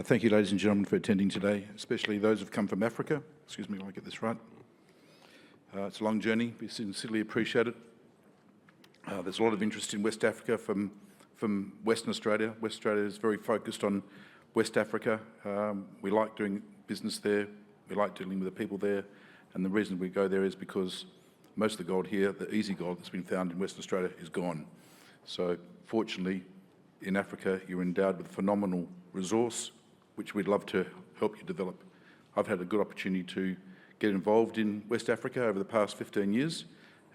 Thank you, ladies and gentlemen, for attending today, especially those who've come from Africa. Excuse me, if I get this right. It's a long journey. We sincerely appreciate it. There's a lot of interest in West Africa from Western Australia. West Australia is very focused on West Africa. We like doing business there. We like dealing with the people there. And the reason we go there is because most of the gold here, the easy gold that's been found in Western Australia, is gone. So fortunately, in Africa, you're endowed with a phenomenal resource, which we'd love to help you develop. I've had a good opportunity to get involved in West Africa over the past 15 years,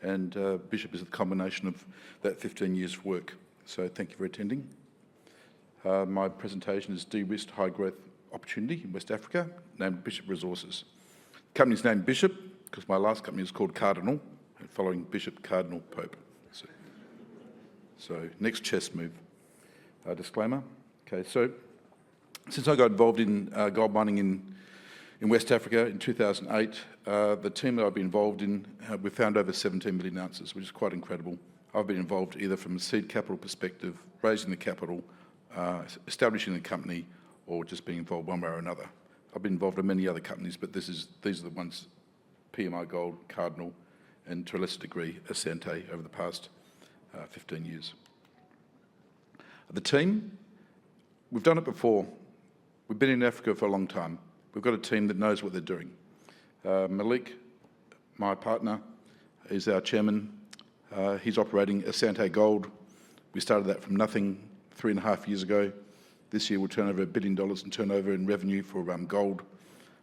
and Bishop is a combination of that 15 years' work. So thank you for attending. My presentation is De-risked High Growth Opportunity in West Africa, named Bishop Resources. The company's named Bishop because my last company was called Cardinal, following Bishop Cardinal Pope. So next chess move. Disclaimer. Okay, so since I got involved in gold mining in West Africa in 2008, the team that I've been involved in, we've found over 17 million ounces, which is quite incredible. I've been involved either from a seed capital perspective, raising the capital, establishing the company, or just being involved one way or another. I've been involved in many other companies, but these are the ones, PMI Gold, Cardinal, and to a lesser degree, Asante over the past 15 years. The team, we've done it before. We've been in Africa for a long time. We've got a team that knows what they're doing. Malik, my partner, is our chairman. He's operating Asante Gold. We started that from nothing 3.5 years ago. This year we'll turn over $1 billion in turnover in revenue for gold,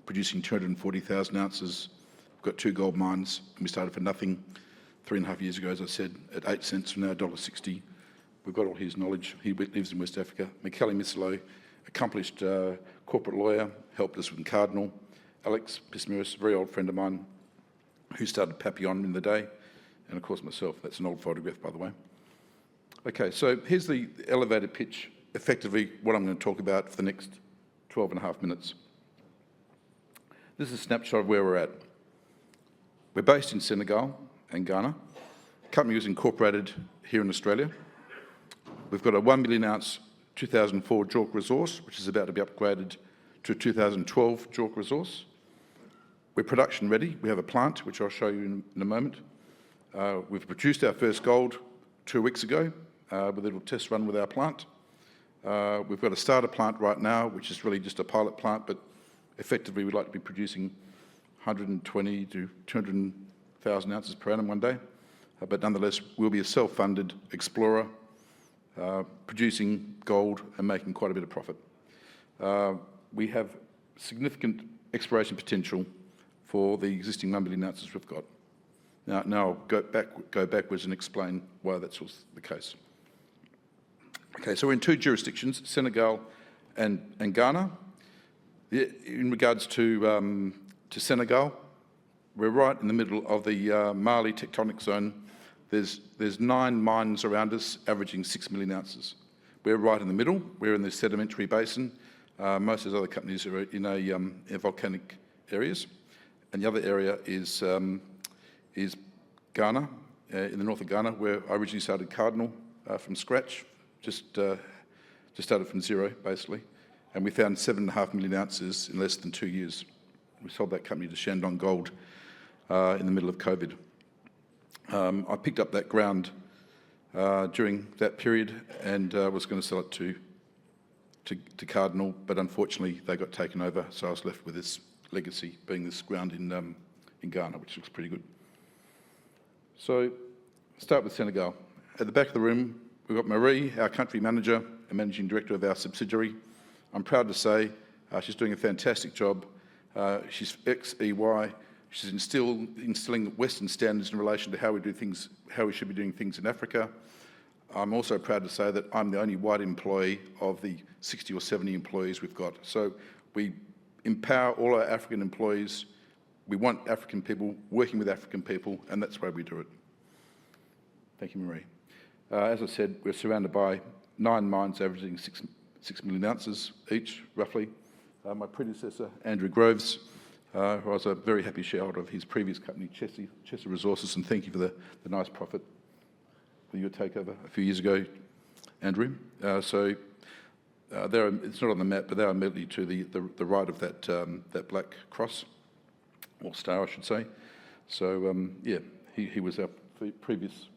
producing 240,000 ounces. We've got 2 gold mines, and we started for nothing 3.5 years ago, as I said, at 8 cents from now $1.60. We've got all his knowledge. He lives in West Africa. Michele Misilo, accomplished corporate lawyer, helped us with Cardinal. Alex Pismiris, a very old friend of mine, who started Papillon in the day, and of course myself. That's an old photograph, by the way. Okay, so here's the elevator pitch, effectively what I'm going to talk about for the next 12.5 minutes. This is a snapshot of where we're at. We're based in Senegal and Ghana. The company was incorporated here in Australia. We've got a 1 million ounce 2004 JORC resource, which is about to be upgraded to a 2012 JORC resource. We're production ready. We have a plant, which I'll show you in a moment. We've produced our first gold 2 weeks ago with a little test run with our plant. We've got a starter plant right now, which is really just a pilot plant, but effectively we'd like to be producing 120 to 200,000 ounces per annum one day. But nonetheless, we'll be a self-funded explorer, producing gold and making quite a bit of profit. We have significant exploration potential for the existing 1 million ounces we've got. Now I'll go backwards and explain why that's the case. Okay, so we're in 2 jurisdictions, Senegal and Ghana. In regards to Senegal, we're right in the middle of the Mali tectonic zone. There's 9 mines around us, averaging 6 million ounces. We're right in the middle. We're in the sedimentary basin. Most of those other companies are in volcanic areas. And the other area is Ghana, in the north of Ghana, where I originally started Cardinal from scratch, just started from zero, basically. And we found 7.5 million ounces in less than 2 years. We sold that company to Shandong Gold in the middle of COVID. I picked up that ground during that period and was going to sell it to Cardinal, but unfortunately they got taken over, so I was left with this legacy, being this ground in Ghana, which looks pretty good. So, start with Senegal. At the back of the room, we've got Marie, our country manager and managing director of our subsidiary. I'm proud to say she's doing a fantastic job. She's ex-EY. She's instilling Western standards in relation to how we do things, how we should be doing things in Africa. I'm also proud to say that I'm the only white employee of the 60 or 70 employees we've got. So we empower all our African employees. We want African people working with African people, and that's why we do it. Thank you, Marie. As I said, we're surrounded by 9 mines averaging 6 million ounces each, roughly. My predecessor, Andrew Groves, who I was a very happy shareholder of his previous company, Chesser Resources, and thank you for the nice profit with your takeover a few years ago, Andrew. So it's not on the map, but they are immediately to the right of that black cross, or star, I should say. So, yeah, he was our previous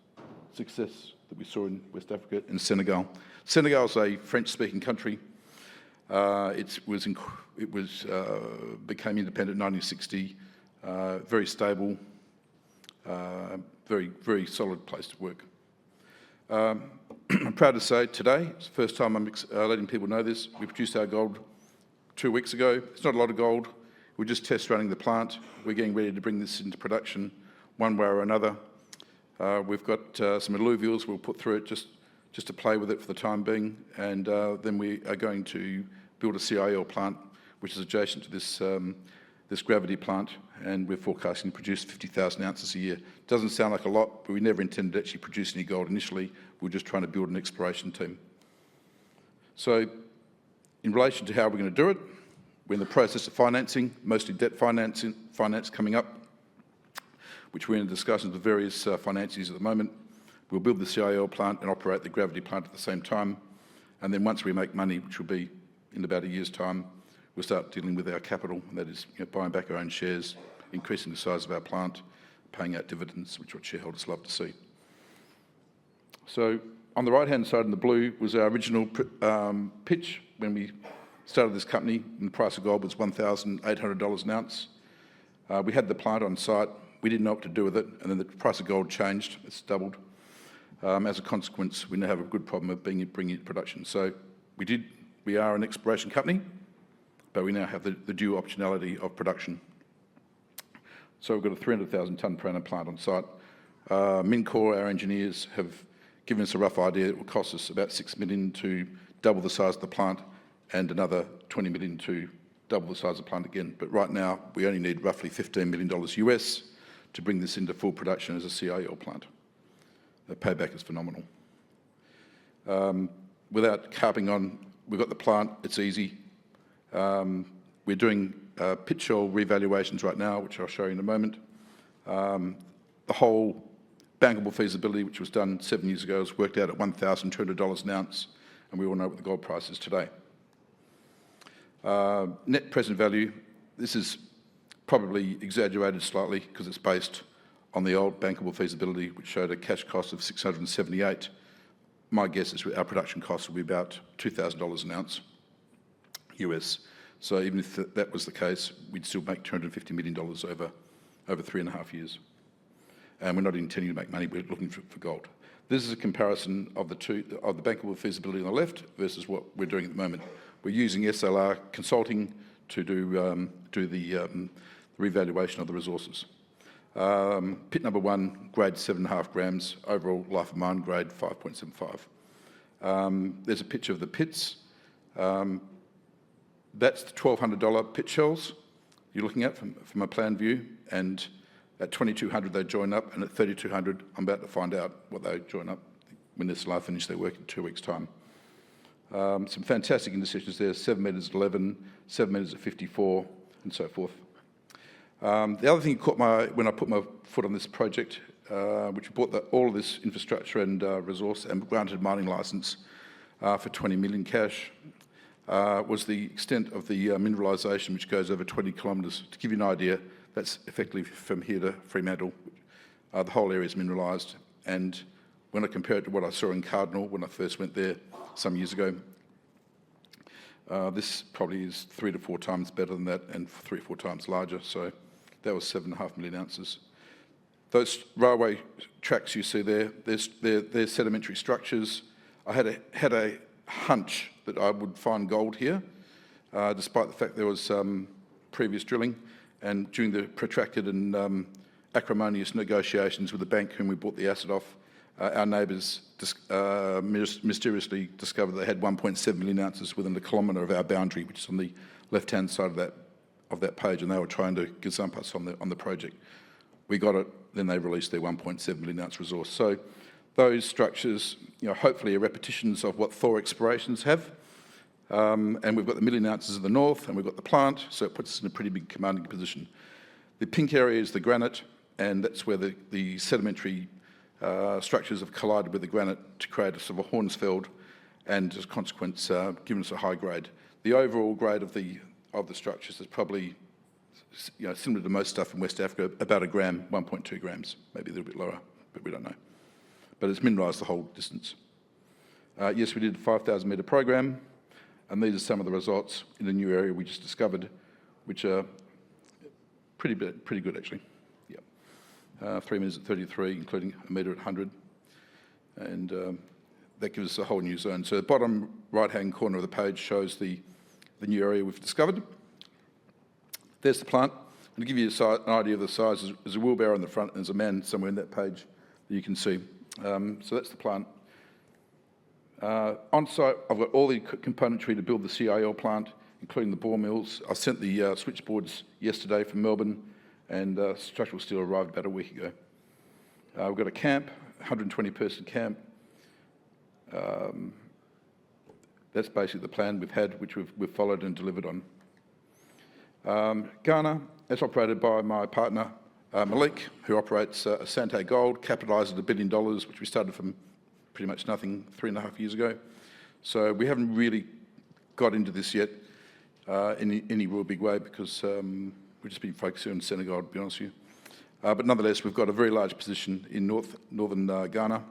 success that we saw in West Africa and Senegal. Senegal is a French-speaking country. It became independent in 1960. Very stable, very solid place to work. I'm proud to say today, it's the first time I'm letting people know this, we produced our gold 2 weeks ago. It's not a lot of gold. We're just test running the plant. We're getting ready to bring this into production one way or another. We've got some alluvials we'll put through it just to play with it for the time being, and then we are going to build a CIL plant which is adjacent to this gravity plant, and we're forecasting to produce 50,000 ounces a year. Doesn't sound like a lot, but we never intended to actually produce any gold initially. We were just trying to build an exploration team. So in relation to how we're going to do it, we're in the process of financing, mostly debt finance coming up, which we're in discussions with various financiers at the moment. We'll build the CIL plant and operate the gravity plant at the same time. And then once we make money, which will be in about a year's time, we'll start dealing with our capital, and that is buying back our own shares, increasing the size of our plant, paying out dividends, which what shareholders love to see. So on the right-hand side in the blue was our original pitch when we started this company, and the price of gold was $1,800 an ounce. We had the plant on site. We didn't know what to do with it, and then the price of gold changed. It's doubled. As a consequence, we now have a good problem of bringing it to production. So we are an exploration company, but we now have the due optionality of production. So we've got a 300,000 tonne per annum plant on site. Mincor, our engineers, have given us a rough idea. It will cost us about $6 million to double the size of the plant, and another $20 million to double the size of the plant again. But right now, we only need roughly $15 million US to bring this into full production as a CIL plant. The payback is phenomenal. Without harping on, we've got the plant, it's easy. We're doing pit shell revaluations right now, which I'll show you in a moment. The whole bankable feasibility, which was done 7 years ago, has worked out at $1,200 an ounce, and we all know what the gold price is today. Net present value, this is probably exaggerated slightly because it's based on the old bankable feasibility, which showed a cash cost of $678. My guess is our production costs will be about $2,000 an ounce US. So even if that was the case, we'd still make $250 million over 3.5 years. And we're not intending to make money, we're looking for gold. This is a comparison of the bankable feasibility on the left versus what we're doing at the moment. We're using SLR Consulting to do the revaluation of the resources. Pit number 1, grade 7.5 grams, overall life of mine grade 5.75. There's a picture of the pits. That's the $1,200 pit shells you're looking at from a plan view, and at $2,200 they join up, and at $3,200 I'm about to find out what they join up when this life finish their work in 2 weeks' time. Some fantastic intersections there, 7 metres at 11, 7 metres at 54, and so forth. The other thing caught when I put my foot on this project, which bought all of this infrastructure and resource and granted mining licence for $20 million cash, was the extent of the mineralisation, which goes over 20 kilometres. To give you an idea, that's effectively from here to Fremantle. The whole area is mineralised, and when I compare it to what I saw in Cardinal when I first went there some years ago, this probably is 3 to 4 times better than that and 3 or 4 times larger. So that was 7.5 million ounces. Those railway tracks you see there, they're sedimentary structures. I had a hunch that I would find gold here, despite the fact there was previous drilling. And during the protracted and acrimonious negotiations with the bank whom we bought the asset off, our neighbours mysteriously discovered they had 1.7 million ounces within a kilometre of our boundary, which is on the left-hand side of that page, and they were trying to gazump us on the project. We got it, then they released their 1.7 million ounce resource. So those structures, hopefully are repetitions of what Thor Explorations have. And we've got the million ounces in the north, and we've got the plant, so it puts us in a pretty big commanding position. The pink area is the granite, and that's where the sedimentary structures have collided with the granite to create a sort of a Hornsfeld, and as a consequence, given us a high grade. The overall grade of the structures is probably, similar to most stuff in West Africa, about a gram, 1.2 grams, maybe a little bit lower, but we don't know. But it's mineralised the whole distance. Yes, we did a 5,000 metre program, and these are some of the results in the new area we just discovered, which are pretty good actually. Yeah, 3 metres at 33, including a metre at 100, and that gives us a whole new zone. So the bottom right-hand corner of the page shows the new area we've discovered. There's the plant. And to give you an idea of the size, there's a wheelbarrow in the front, and there's a man somewhere in that page that you can see. So that's the plant. On site, I've got all the componentry to build the CIL plant, including the bore mills. I sent the switchboards yesterday from Melbourne, and structural steel arrived about a week ago. We've got a camp, 120-person camp. That's basically the plan we've had, which we've followed and delivered on. Ghana, that's operated by my partner, Malik, who operates Asante Gold, capitalised at $1 billion, which we started from pretty much nothing 3.5 years ago. So we haven't really got into this yet in any real big way, because we've just been focusing on Senegal, to be honest with you. But nonetheless, we've got a very large position in northern Ghana.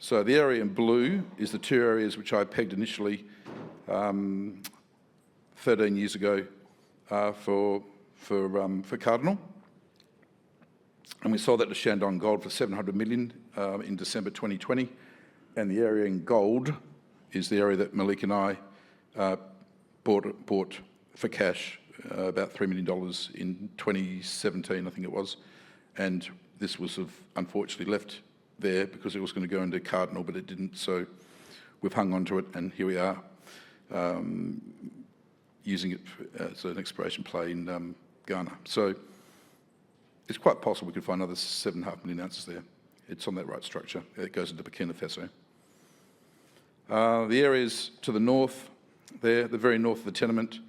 So the area in blue is the two areas which I pegged initially 13 years ago for Cardinal. And we sold that to Shandong Gold for $700 million in December 2020. And the area in gold is the area that Malik and I bought for cash, about $3 million in 2017, I think it was. And this was unfortunately left there because it was going to go into Cardinal, but it didn't. So we've hung on to it, and here we are using it as an exploration play in Ghana. So it's quite possible we could find another 7.5 million ounces there. It's on that right structure. It goes into Burkina Faso. The areas to the north there, the very north of the tenement,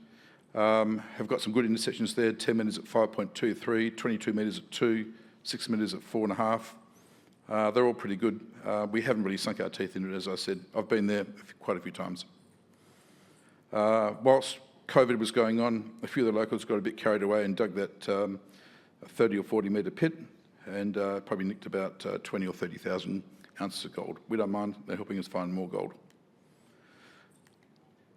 have got some good intersections there. 10 metres at 5.23, 22 metres at 2, 6 metres at 4.5. They're all pretty good. We haven't really sunk our teeth into it, as I said. I've been there quite a few times. Whilst COVID was going on, a few of the locals got a bit carried away and dug that 30 or 40 metre pit, and probably nicked about 20 or 30,000 ounces of gold. We don't mind. They're helping us find more gold.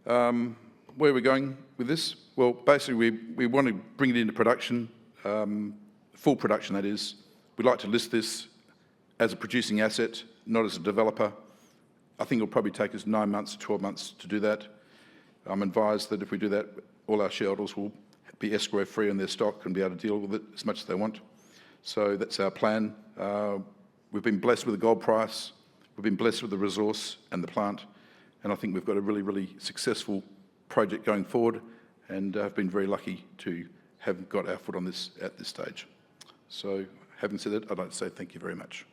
Where are we going with this? Well, basically, we want to bring it into production, full production, that is. We'd like to list this as a producing asset, not as a developer. I think it'll probably take us 9 months to 12 months to do that. I'm advised that if we do that, all our shareholders will be escrow-free on their stock and be able to deal with it as much as they want. So that's our plan. We've been blessed with the gold price. We've been blessed with the resource and the plant. And I think we've got a really, really successful project going forward, and I've been very lucky to have got our foot on this at this stage. So having said that, I'd like to say thank you very much.